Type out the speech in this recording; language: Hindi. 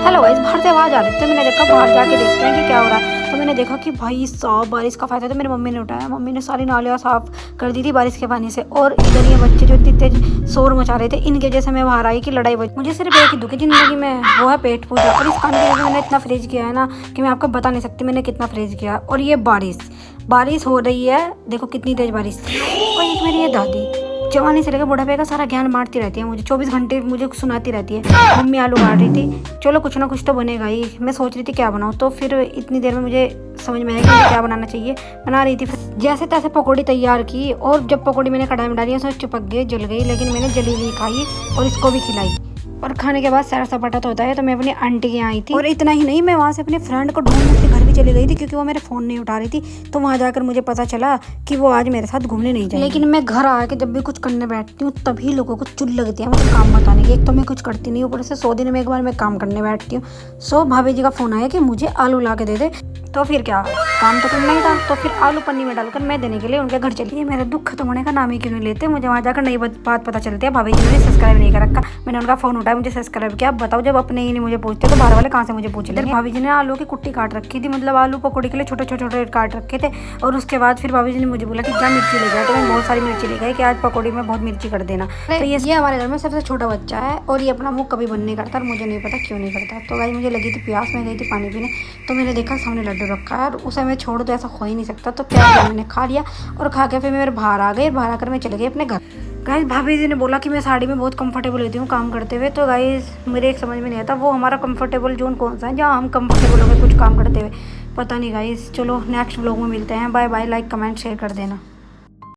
हेलो गाइस, बाहर से आवाज़ आ रही थी तो मैंने देखा बाहर जाके देखते हैं कि क्या हो रहा है। तो मैंने देखा कि भाई साहब बारिश का फायदा। तो मेरी मम्मी ने उठाया, मम्मी ने सारी नालियाँ साफ़ कर दी थी बारिश के पानी से। और इधर ये बच्चे जो इतने तेज शोर मचा रहे थे, इनकी वजह से मैं बाहर आई कि लड़ाई बची। मुझे सिर्फ एक ही दुखी ज़िंदगी में, वो है पेट पूजा। और इस काम की वजह से मैंने इतना फ्रीज किया है ना कि मैं आपको बता नहीं सकती मैंने कितना फ्रीज किया। और ये बारिश हो रही है, देखो कितनी तेज बारिश। और एक मेरी ये दादी जवानी से लेकर बुढ़ापे का सारा ज्ञान मारती रहती है मुझे, 24 घंटे मुझे सुनाती रहती है। मम्मी आलू काट रही थी, चलो कुछ ना कुछ तो बनेगा ही। मैं सोच रही थी क्या बनाऊँ, तो फिर इतनी देर में मुझे समझ में आया कि मुझे क्या बनाना चाहिए। बना रही थी, जैसे तैसे पकौड़ी तैयार की। और जब पकौड़ी मैंने कढ़ाई में डाली उसमें चिपक गई, जल गई। लेकिन मैंने जली हुई खाई और इसको भी खिलाई। और खाने के बाद सैर सपाटा तो होता है। तो मैं अपनी आंटी के यहाँ आई थी। और इतना ही नहीं, मैं वहाँ से अपने फ्रेंड को ढूंढने अपने घर भी चली गई थी, क्योंकि वो मेरे फ़ोन नहीं उठा रही थी। तो वहाँ जाकर मुझे पता चला कि वो आज मेरे साथ घूमने नहीं जाएगी। लेकिन मैं घर आके जब भी कुछ करने बैठती हूँ तभी लोगों को चुल लगती है मुझे काम बताने की। एक तो मैं कुछ करती नहीं, ऊपर से 100 दिन में एक बार मैं काम करने बैठती हूँ। सो भाभी जी का फ़ोन आया कि मुझे आलू ला के दे दे। तो फिर क्या, काम तो करना ही था। तो फिर आलू पन्नी में डालकर मैं देने के लिए उनके घर चली। मेरा दुख खत्म होने का नाम ही क्यों नहीं लेते। मुझे वहाँ जाकर नई बात पता चलती है, भाभी जी ने सब्सक्राइब नहीं कर रखा। मैंने उनका फ़ोन उठाया, मुझे सब्सक्राइब किया। अब बताओ, जब अपने ही नहीं मुझे पूछते तो बाहर वाले कहाँ से मुझे पूछ लेंगे। भाभी जी ने आलू की कुट्टी काट रखी थी, मतलब आलू पकौड़ी के लिए छोटे छोटे काट रखे थे। और उसके बाद फिर भाभी जी ने मुझे बोला कि जा मिर्ची ले गया। तो मैं बहुत सारी मिर्ची ले गई कि आज पकौड़ी में बहुत मिर्ची कर देना। तो ये हमारे घर में सबसे छोटा बच्चा है और ये अपना मुँह कभी बंद नहीं करता। और मुझे नहीं पता क्यों नहीं करता। तो भाई मुझे लगी थी प्यास, में गई थी पानी पीने। तो मैंने देखा सामने लड्डू रखा है और उसे मैं छोड़ दो, ऐसा हो ही नहीं सकता। तो क्या किया, मैंने खा लिया। और खा के फिर मैं बाहर आ गई। बाहर आकर मैं चले गई अपने घर। गाइस, भाभी जी ने बोला कि मैं साड़ी में बहुत कंफर्टेबल होती हूँ काम करते हुए। तो गाइस मेरे एक समझ में नहीं आता वो हमारा कंफर्टेबल जोन कौन सा है जहाँ हम कंफर्टेबल हो गए कुछ काम करते हुए। पता नहीं गाइस, चलो नेक्स्ट व्लॉग में मिलते हैं। Bye bye. Like comment share कर देना।